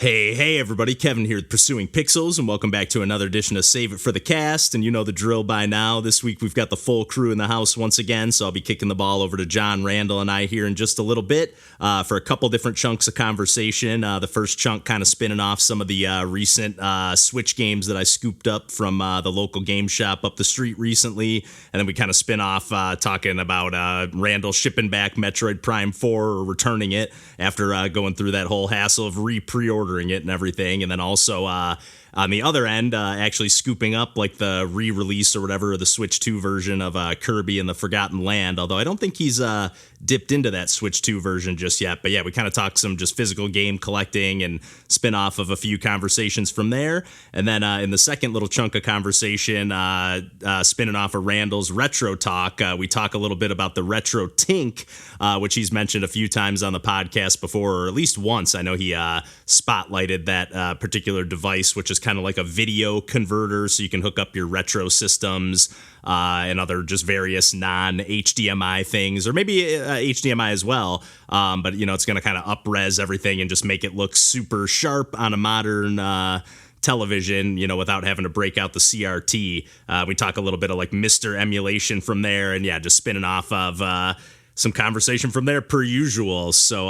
Hey, everybody, Kevin here with Pursuing Pixels, and welcome back to another edition of Save It for the Cast, and you know the drill by now. This week we've got the full crew in the house once again, so I'll be kicking the ball over to John, Randall, and I here in just a little bit for a couple different chunks of conversation. The first chunk kind of spinning off some of the recent Switch games that I scooped up from the local game shop up the street recently, and then we kind of spin off talking about Randall shipping back Metroid Prime 4 or returning it after going through that whole hassle of pre-ordering it and everything, and then also on the other end, actually scooping up like the re-release or whatever, or the Switch 2 version of Kirby and the Forgotten Land, although I don't think he's dipped into that Switch 2 version just yet. But yeah, we kind of talked some just physical game collecting and spin off of a few conversations from there. And then in the second little chunk of conversation, spinning off of Randall's Retro Talk, we talk a little bit about the RetroTINK, which he's mentioned a few times on the podcast before, or at least once. I know he spotlighted that particular device, which is kind of like a video converter, so you can hook up your retro systems and other just various non-HDMI things, or maybe HDMI as well. But, you know, it's going to kind of up-res everything and just make it look super sharp on a modern television, you know, without having to break out the CRT. We talk a little bit of like Mr. emulation from there, and yeah, just spinning off of some conversation from there per usual. So,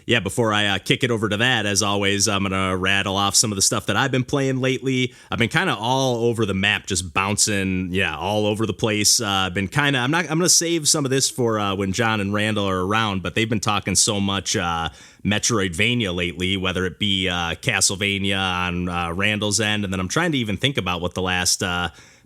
yeah, before I kick it over to that, as always, I'm going to rattle off some of the stuff that I've been playing lately. I've been kind of all over the map, just bouncing, all over the place. I'm going to save some of this for when John and Randall are around, but they've been talking so much Metroidvania lately, whether it be Castlevania on Randall's end, and then I'm trying to even think about what the last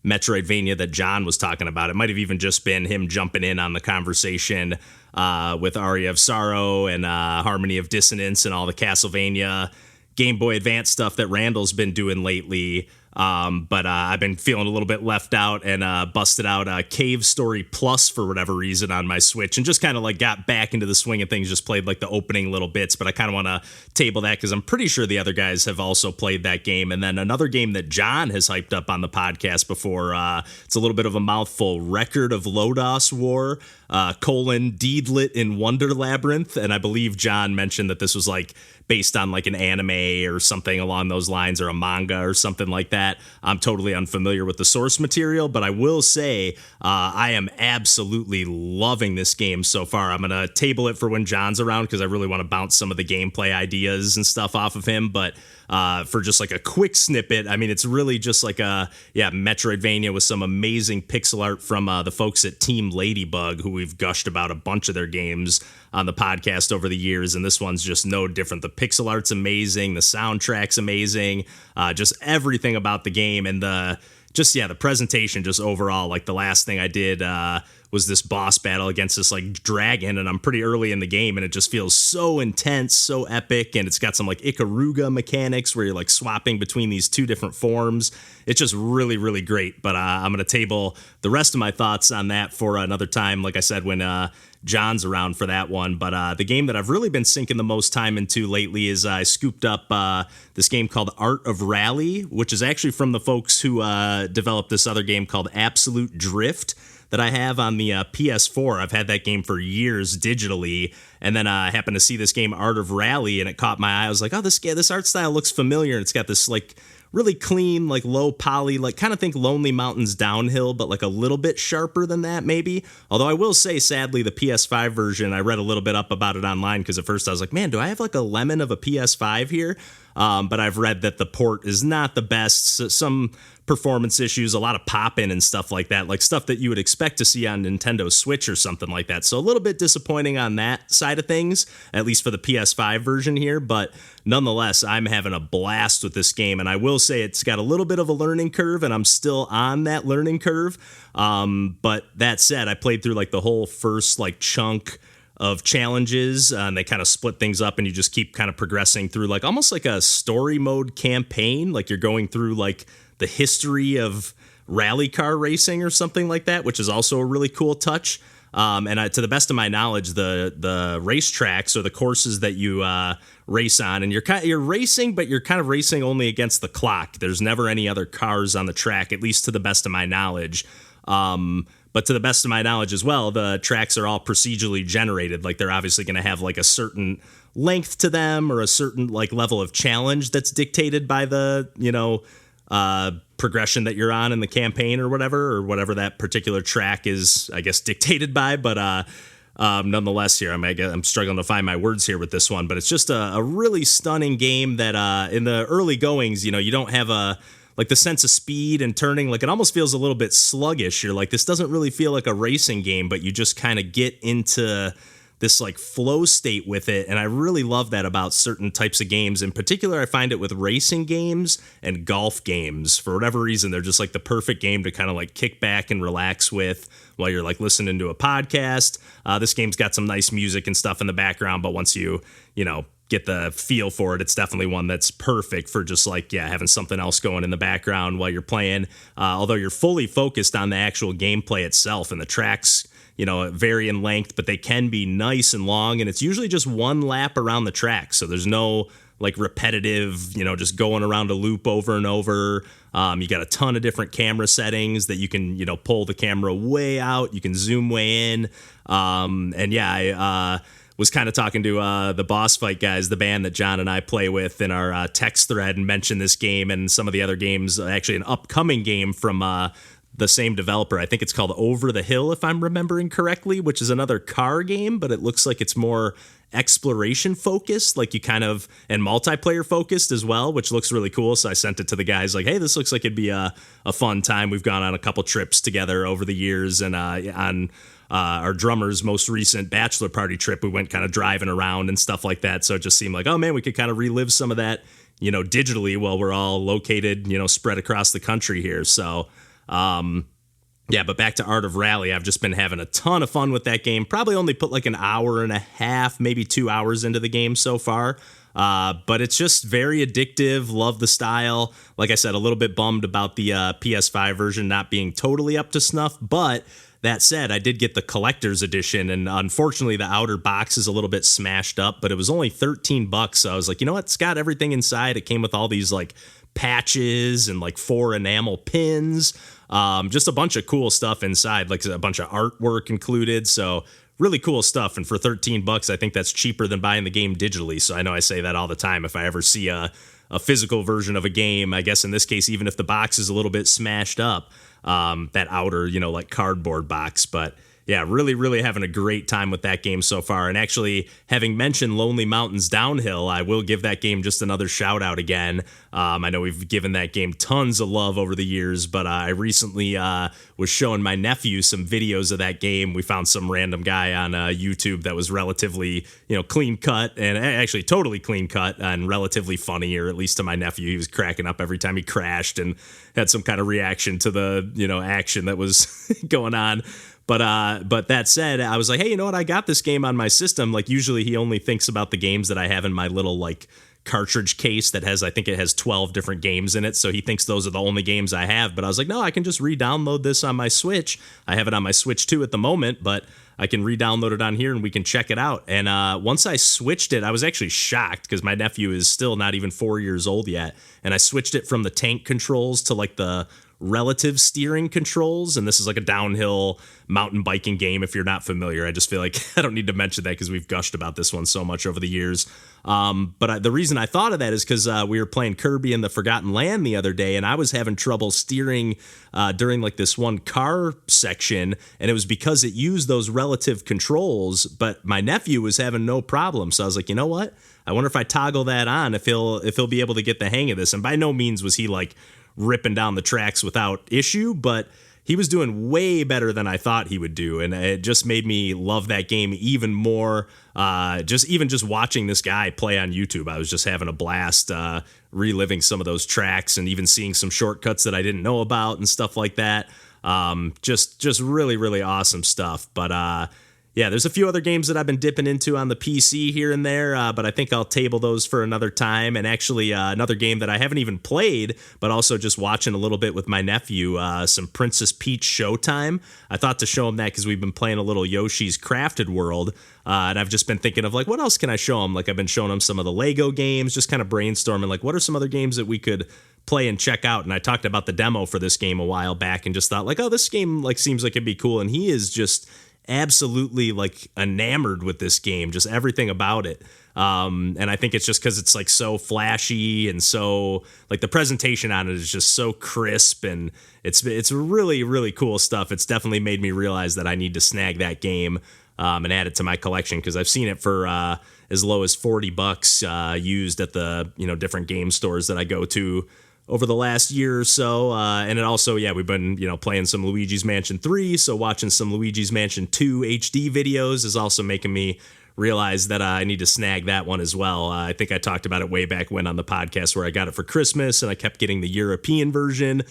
Metroidvania that John was talking about. It might have even just been him jumping in on the conversation with Aria of Sorrow and Harmony of Dissonance and all the Castlevania Game Boy Advance stuff that Randall's been doing lately. But I've been feeling a little bit left out and busted out Cave Story Plus for whatever reason on my Switch, and just kind of like got back into the swing of things, just played like the opening little bits, but I kind of want to table that because I'm pretty sure the other guys have also played that game. And then another game that John has hyped up on the podcast before, it's a little bit of a mouthful, Record of Lodoss War, Deedlit in Wonder Labyrinth, and I believe John mentioned that this was like based on like an anime or something along those lines, or a manga or something like that. I'm totally unfamiliar with the source material, but I will say I am absolutely loving this game so far. I'm going to table it for when John's around because I really want to bounce some of the gameplay ideas and stuff off of him, but for just like a quick snippet, I mean, it's really just like a Metroidvania with some amazing pixel art from the folks at Team Ladybug, who we've gushed about a bunch of their games on the podcast over the years, and this one's just no different. The pixel art's amazing, the soundtrack's amazing, just everything about the game, and the presentation just overall. Like the last thing I did was this boss battle against this like dragon, and I'm pretty early in the game, and it just feels so intense, so epic, and it's got some like Ikaruga mechanics where you're like swapping between these two different forms. It's just really, really great, but I'm going to table the rest of my thoughts on that for another time, like I said, when John's around for that one. But the game that I've really been sinking the most time into lately is I scooped up this game called Art of Rally, which is actually from the folks who developed this other game called Absolute Drift that I have on the PS4. I've had that game for years digitally, and then I happened to see this game Art of Rally, and it caught my eye. I was like, oh, this art style looks familiar, and it's got this like really clean, like low poly, like kind of think Lonely Mountains Downhill, but like a little bit sharper than that maybe. Although I will say, sadly, the PS5 version, I read a little bit up about it online because at first I was like, man, do I have like a lemon of a PS5 here? But I've read that the port is not the best. So some performance issues, a lot of pop-in and stuff like that, like stuff that you would expect to see on Nintendo Switch or something like that. So a little bit disappointing on that side of things, at least for the PS5 version here. But nonetheless, I'm having a blast with this game. And I will say it's got a little bit of a learning curve, and I'm still on that learning curve. But that said, I played through like the whole first like chunk of challenges, and they kind of split things up, and you just keep kind of progressing through like almost like a story mode campaign, like you're going through like the history of rally car racing or something like that, which is also a really cool touch. And to the best of my knowledge, the racetracks or the courses that you race on, and you're racing, but you're kind of racing only against the clock. There's never any other cars on the track, at least to the best of my knowledge. But to the best of my knowledge as well, the tracks are all procedurally generated. Like they're obviously going to have like a certain length to them or a certain like level of challenge that's dictated by the, progression that you're on in the campaign or whatever that particular track is, I guess, dictated by. But nonetheless, here I'm struggling to find my words here with this one, but it's just a really stunning game that in the early goings, you don't have like the sense of speed and turning. Like it almost feels a little bit sluggish. You're like, this doesn't really feel like a racing game, but you just kind of get into this like flow state with it. And I really love that about certain types of games. In particular, I find it with racing games and golf games. For whatever reason, they're just like the perfect game to kind of like kick back and relax with while you're like listening to a podcast. This game's got some nice music and stuff in the background, but once you get the feel for it, it's definitely one that's perfect for just like, having something else going in the background while you're playing. Although you're fully focused on the actual gameplay itself, and the tracks vary in length, but they can be nice and long, and it's usually just one lap around the track. So there's no like repetitive, just going around a loop over and over. You got a ton of different camera settings that you can, pull the camera way out. You can zoom way in. I was kind of talking to the Boss Fight guys, the band that John and I play with, in our text thread, and mentioned this game and some of the other games, actually an upcoming game from the same developer. I think it's called Over the Hill, if I'm remembering correctly, which is another car game, but it looks like it's more exploration focused, like and multiplayer focused as well, which looks really cool. So I sent it to the guys like, hey, this looks like it'd be a fun time. We've gone on a couple trips together over the years, and on our drummer's most recent bachelor party trip, we went kind of driving around and stuff like that. So it just seemed like, oh man, we could kind of relive some of that, digitally while we're all located, spread across the country here. So but back to Art of Rally, I've just been having a ton of fun with that game. Probably only put like an hour and a half, maybe 2 hours into the game so far. But it's just very addictive. Love the style. Like I said, a little bit bummed about the PS5 version not being totally up to snuff. But that said, I did get the collector's edition, and unfortunately the outer box is a little bit smashed up, but it was only $13. So I was like, you know what? It's got everything inside. It came with all these like patches and like 4 enamel pins. Just a bunch of cool stuff inside, like a bunch of artwork included. So really cool stuff. And for $13, I think that's cheaper than buying the game digitally. So I know I say that all the time. If I ever see a physical version of a game, I guess in this case, even if the box is a little bit smashed up, that outer, like cardboard box. But yeah, really, really having a great time with that game so far. And actually, having mentioned Lonely Mountains Downhill, I will give that game just another shout out again. I know we've given that game tons of love over the years, but I recently was showing my nephew some videos of that game. We found some random guy on YouTube that was relatively, clean cut, and actually totally clean cut and relatively funny, or at least to my nephew. He was cracking up every time he crashed and had some kind of reaction to the, action that was going on. But that said, I was like, hey, you know what? I got this game on my system. Like usually he only thinks about the games that I have in my little like cartridge case that has, I think it has 12 different games in it. So he thinks those are the only games I have. But I was like, no, I can just re-download this on my Switch. I have it on my Switch 2 at the moment, but I can re-download it on here and we can check it out. And once I switched it, I was actually shocked because my nephew is still not even 4 years old yet. And I switched it from the tank controls to like the relative steering controls, and this is like a downhill mountain biking game if you're not familiar. I just feel like I don't need to mention that because we've gushed about this one so much over the years. But the reason I thought of that is because we were playing Kirby and the Forgotten Land the other day, and I was having trouble steering during like this one car section, and it was because it used those relative controls, but my nephew was having no problem. So I was like, you know what? I wonder if I toggle that on, if he'll be able to get the hang of this. And by no means was he like ripping down the tracks without issue, but he was doing way better than I thought he would do, and it just made me love that game even more. Just watching this guy play on YouTube, I was just having a blast reliving some of those tracks and even seeing some shortcuts that I didn't know about and stuff like that. Just really, really awesome stuff. But yeah, there's a few other games that I've been dipping into on the PC here and there, but I think I'll table those for another time. And actually, another game that I haven't even played, but also just watching a little bit with my nephew, some Princess Peach Showtime. I thought to show him that because we've been playing a little Yoshi's Crafted World, and I've just been thinking of like, what else can I show him? Like I've been showing him some of the Lego games, just kind of brainstorming, like what are some other games that we could play and check out. And I talked about the demo for this game a while back and just thought like, oh, this game like seems like it'd be cool. And he is just absolutely like enamored with this game, just everything about it. And I think it's just because it's like so flashy and so like the presentation on it is just so crisp, and it's really, really cool stuff. It's definitely made me realize that I need to snag that game and add it to my collection, because I've seen it for as low as $40 used at the different game stores that I go to over the last year or so. And it also, we've been playing some Luigi's Mansion 3, so watching some Luigi's Mansion 2 HD videos is also making me realize that I need to snag that one as well. I think I talked about it way back when on the podcast, where I got it for Christmas and I kept getting the European version.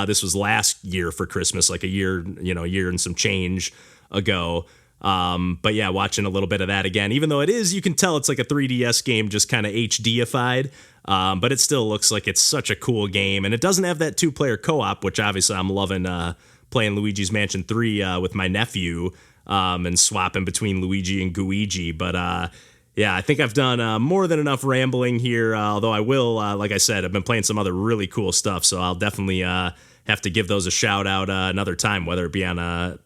This was last year for Christmas, like a year and some change ago. But yeah, watching a little bit of that again, even though you can tell it's like a 3DS game, just kind of HDified. But it still looks like it's such a cool game, and it doesn't have that 2-player co-op, which obviously I'm loving, playing Luigi's Mansion 3 with my nephew, and swapping between Luigi and Guigi. But I think I've done more than enough rambling here, although I will, like I said, I've been playing some other really cool stuff, so I'll definitely have to give those a shout out another time, whether it be on a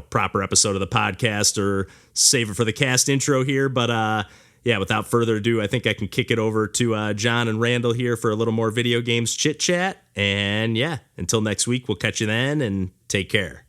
proper episode of the podcast or save it for the cast intro here. But without further ado, I think I can kick it over to John and Randall here for a little more video games chit chat. And until next week, we'll catch you then, and take care.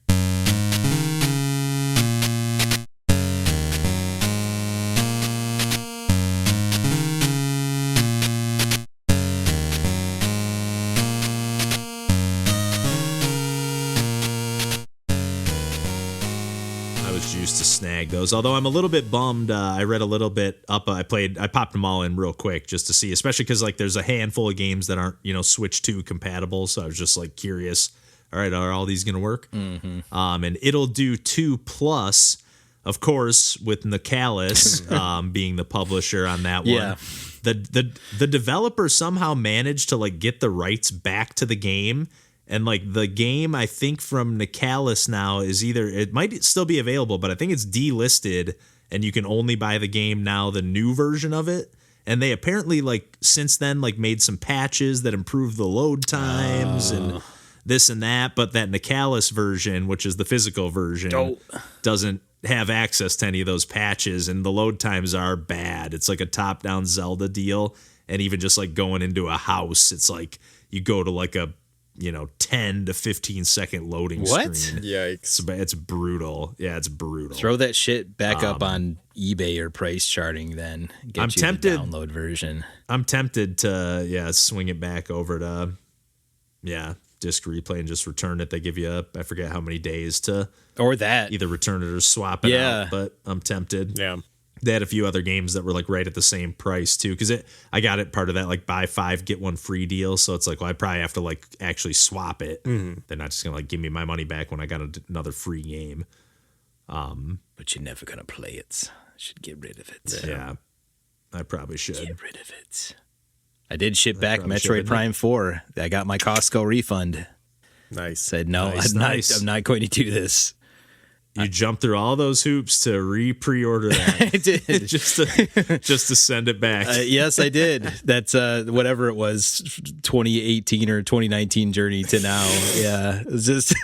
Used to snag those, although I'm a little bit bummed. I read a little bit up. I popped them all in real quick just to see, especially because like there's a handful of games that aren't Switch 2 compatible, so I was just like curious, all right, are all these gonna work? And it'll do 2+, of course, with Nicalis being the publisher on that one. The developer somehow managed to like get the rights back to the game. And like the game, I think from Nicalis now is it might still be available, but I think it's delisted, and you can only buy the game now, the new version of it. And they apparently like since then like made some patches that improve the load times and this and that. But that Nicalis version, which is the physical version, doesn't have access to any of those patches, and the load times are bad. It's like a top-down Zelda deal, and even just like going into a house, it's like you go to like a 10 to 15 second loading screen. Yikes. It's brutal. Yeah, it's brutal. Throw that shit back up on eBay or price charting then. Get you tempted, the download version. I'm tempted to swing it back over to disc replay and just return it. They give you I forget how many days to either return it or swap it out, but I'm tempted. Yeah. They had a few other games that were like right at the same price too, because I got it part of that like buy 5 get 1 free deal. So it's like, well, I probably have to like actually swap it. They're not just gonna like give me my money back when I got another free game. But you're never gonna play it. Should get rid of it. Yeah, I probably should get rid of it. I did ship back Metroid Prime 4. I got my Costco refund. Nice. Said no, I'm not going to do this. You jumped through all those hoops to pre-order that. I did. just to send it back. Yes, I did. That's whatever it was, 2018 or 2019 journey to now. Yeah, just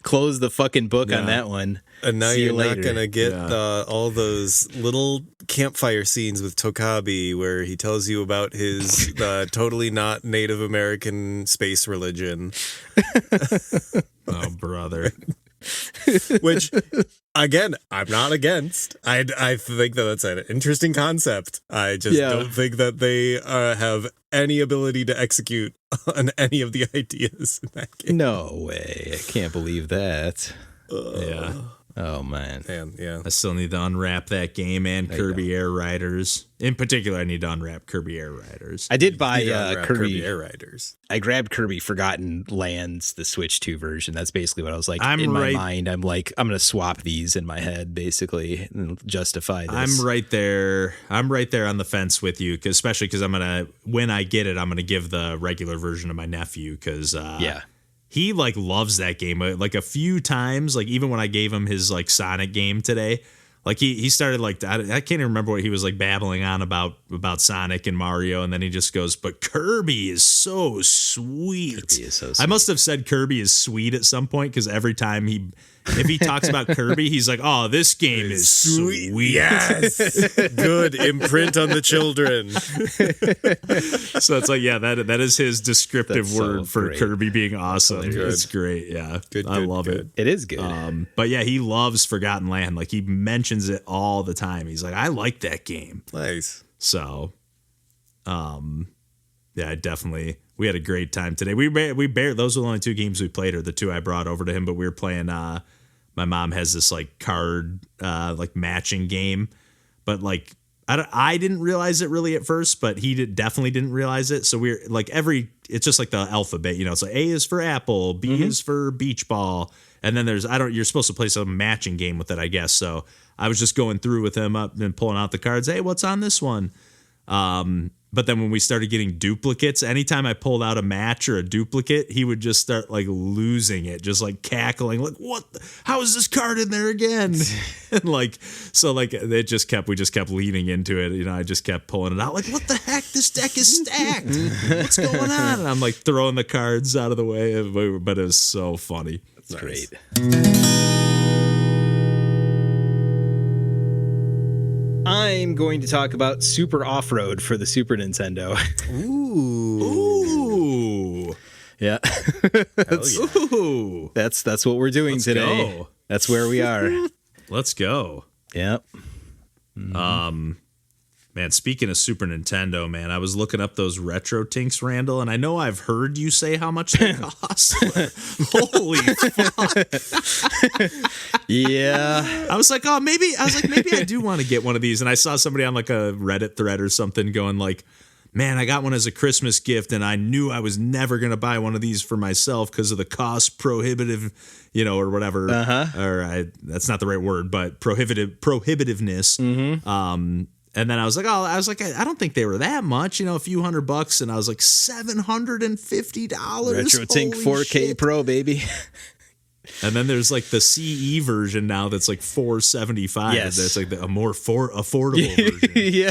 close the fucking book on that one. And now you're not going to get all those little campfire scenes with Tokabi where he tells you about his totally not Native American space religion. Oh, brother. Which, again, I'm not against. I think that that's an interesting concept. I just don't think that they have any ability to execute on any of the ideas in that game. No way. I can't believe that. Yeah. Oh, man. Yeah. I still need to unwrap that game and Kirby Air Riders. In particular, I need to unwrap Kirby Air Riders. I did buy Kirby Air Riders. I grabbed Kirby Forgotten Lands, the Switch 2 version. That's basically what I was like. My mind, I'm like, I'm going to swap these in my head, basically, and justify this. I'm right there on the fence with you, especially because when I get it, I'm going to give the regular version to my nephew, because he like loves that game. Like a few times, like even when I gave him his like Sonic game today, Like he started like I can't even remember what he was like babbling on about Sonic and Mario, and then he just goes, "But Kirby is so sweet." Kirby is so sweet. I must have said Kirby is sweet at some point because every time if he talks about Kirby, he's like, "Oh, this game is sweet." Yes, good imprint on the children. So it's like, yeah, that is his descriptive word for great. Kirby being awesome. Hilarious. It's great. Yeah, Good, I love it. It is good. But yeah, he loves Forgotten Land. Like he mentions it all the time. He's like, I like that game. Nice. So, yeah, definitely. We had a great time today. Those were the only 2 games we played, or the 2 I brought over to him. But we were playing. My mom has this like card like matching game, but like I didn't realize it really at first, but he definitely didn't realize it. So we're like it's just like the alphabet, you know. So A is for apple, B is for beach ball, and then you're supposed to play some matching game with it, I guess. So I was just going through with him up and pulling out the cards. Hey, what's on this one? But then when we started getting duplicates, anytime I pulled out a match or a duplicate, he would just start like losing it, just like cackling, like, what? How is this card in there again? And like, so like we just kept leaning into it. You know, I just kept pulling it out like, what the heck? This deck is stacked. What's going on? And I'm like throwing the cards out of the way, but it was so funny. That's great. I'm going to talk about Super Off-Road for the Super Nintendo. Ooh. Yeah. That's what we're doing today. Go. That's where we are. Let's go. Yep. Man, speaking of Super Nintendo, man, I was looking up those RetroTINKs, Randall, and I know I've heard you say how much they cost. Holy fuck. Yeah. I was like, maybe I do want to get one of these. And I saw somebody on like a Reddit thread or something going like, man, I got one as a Christmas gift, and I knew I was never going to buy one of these for myself because of the cost prohibitive, you know, or whatever. That's not the right word, but prohibitiveness. And then I was like, I don't think they were that much, you know, a few $100, and I was like, $750. RetroTINK 4K shit. Pro, baby. And then there's like the CE version now that's like $475. Yes. That's like a more affordable version. Yeah.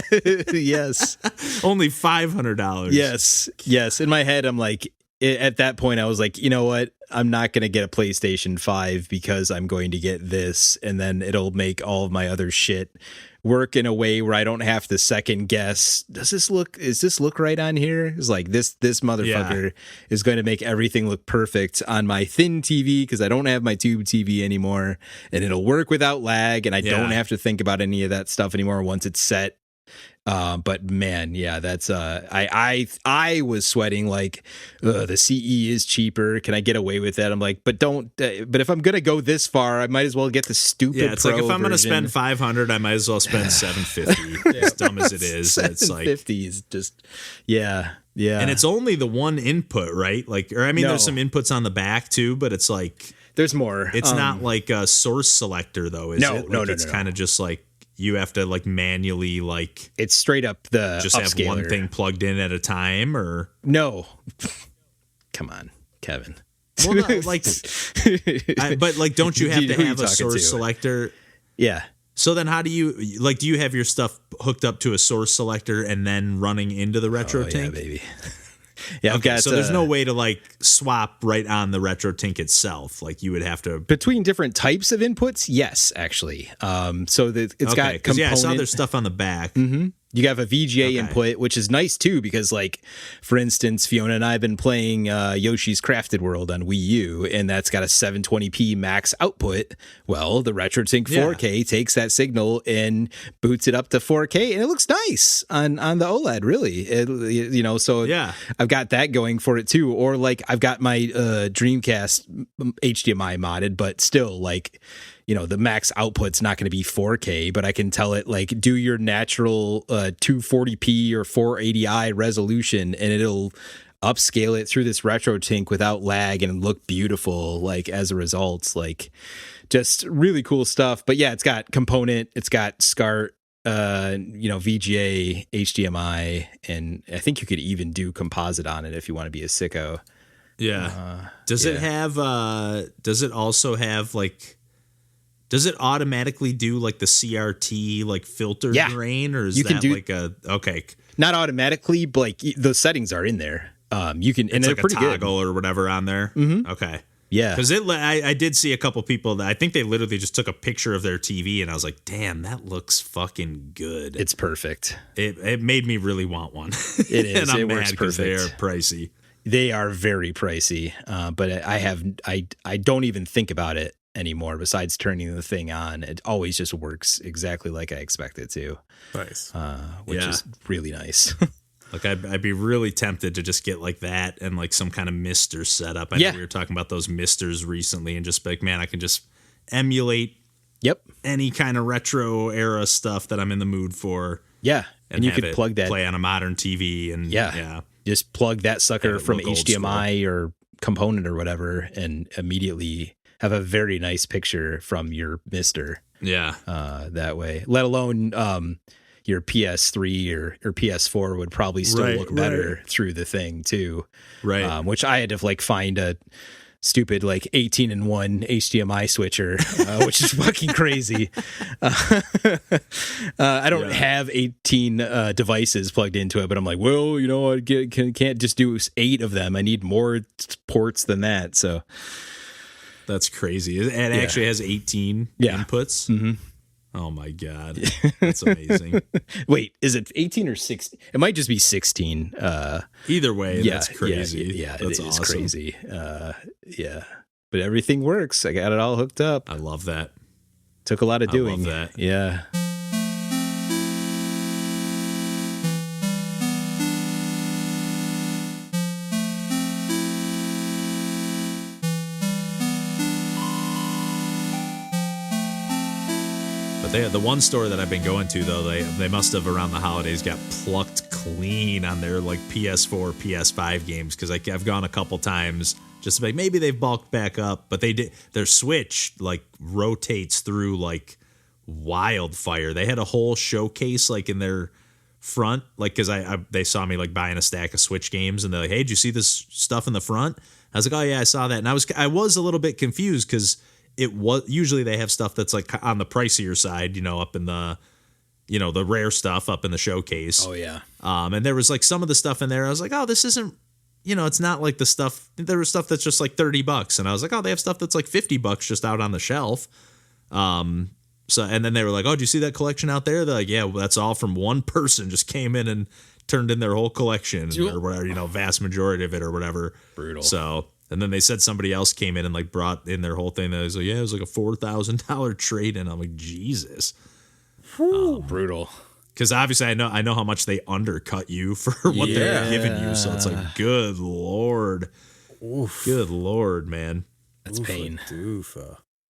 Yes. Only $500. Yes. In my head, I'm like, at that point, I was like, you know what? I'm not going to get a PlayStation 5 because I'm going to get this, and then it'll make all of my other shit work in a way where I don't have to second guess. Is this look right on here? It's like this motherfucker is going to make everything look perfect on my thin TV because I don't have my tube TV anymore, and it'll work without lag, and I don't have to think about any of that stuff anymore once it's set. But man, yeah, that's I was sweating like the CE is cheaper. Can I get away with that? I'm like, but if I'm gonna go this far, I might as well get the stupid. Yeah, it's Pro like if I'm gonna version. spend $500, I might as well spend $750. As dumb as it is, it's like $750 is just yeah. And it's only the one input, right? Like, or I mean, No. there's some inputs on the back too, but it's like There's more. it's not like a source selector though, is No, it? no, Like, no, it's no. kind of just like you have to like manually like It's straight up the just upscaler. have one thing plugged in at a time, or No, come on, Kevin. well, no, like, but like, don't you have to Who you have a talking source to? selector? Yeah. So then, how do you like? Do you have your stuff hooked up to a source selector and then running into the Oh, yeah, RetroTINK? baby. Yeah, I've Okay, got. so there's no way to like swap right on the RetroTINK itself. Like you would have to. Between different types of inputs, yes, actually. So that it's got Because component. I saw there's stuff on the back. Mm-hmm. You have a VGA Okay. input, which is nice too, because like, for instance, Fiona and I have been playing Yoshi's Crafted World on Wii U, and that's got a 720p max output. Well, the RetroTINK 4K takes that signal and boots it up to 4K, and it looks nice on the OLED. Really, so Yeah. I've got that going for it too. Or like I've got my Dreamcast HDMI modded, but still like. You know, the max output's not going to be 4K, but I can tell it like do your natural 240p or 480i resolution, and it'll upscale it through this RetroTINK without lag and look beautiful. Like as a result, like just really cool stuff. But yeah, it's got component, it's got SCART, VGA, HDMI, and I think you could even do composite on it if you want to be a sicko. Yeah. Does it have? Does it also have like? Does it automatically do like the CRT like filter grain, or is you that can do, like a okay? Not automatically, but like the settings are in there. You can, and it's they're like pretty a good toggle or whatever on there. Mm-hmm. Okay. Yeah, because I did see a couple people that I think they literally just took a picture of their TV, and I was like, "Damn, that looks fucking good." It's perfect. It made me really want one. It is. And I'm it mad works perfect. They are pricey. They are very pricey, but I don't even think about it anymore. Besides turning the thing on, it always just works exactly like I expect it to. Nice, which is really nice. Like I'd be really tempted to just get like that and like some kind of mister setup. I know we were talking about those misters recently, and just be like, man, I can just emulate any kind of retro era stuff that I'm in the mood for. Yeah, and you could plug that, play on a modern TV, and just plug that sucker from HDMI or component or whatever, and immediately have a very nice picture from your mister. Yeah, that way. Let alone your PS3 or PS4 would probably still look better through the thing too. Right. Which I had to like find a stupid like 18-in-1 HDMI switcher, which is fucking crazy. I don't have 18 devices plugged into it, but I'm like, well, you know, I can't just do 8 of them. I need more ports than that. So that's crazy. It actually has 18 inputs. Mm-hmm. Oh my God. That's amazing. Wait, is it 18 or 16? It might just be 16. Either way, that's crazy. Yeah, that's it is awesome. crazy. But everything works. I got it all hooked up. I love that. Took a lot of doing. I love that. Yeah. The one store that I've been going to, though, they must have around the holidays got plucked clean on their like PS4, PS5 games, because like I've gone a couple times just like maybe they've bulked back up, but their Switch like rotates through like wildfire. They had a whole showcase like in their front, like because they saw me like buying a stack of Switch games, and they're like, "Hey, did you see this stuff in the front?" I was like, "Oh yeah, I saw that," and I was a little bit confused because it was usually they have stuff that's like on the pricier side, you know, up in the, you know, the rare stuff up in the showcase. Oh yeah. And there was like some of the stuff in there. I was like, oh, this isn't, you know, it's not like the stuff. There was stuff that's just like $30, and I was like, oh, they have stuff that's like $50 just out on the shelf. So and then they were like, oh, do you see that collection out there? They're like, yeah, well, that's all from one person just came in and turned in their whole collection or whatever, you know, vast majority of it or whatever. Brutal. So. And then they said somebody else came in and like brought in their whole thing. That was like, yeah, it was like a $4,000 trade, and I'm like, Jesus, brutal. Because obviously I know how much they undercut you for what they're giving you. So it's like, good Lord, good Lord, man, that's pain.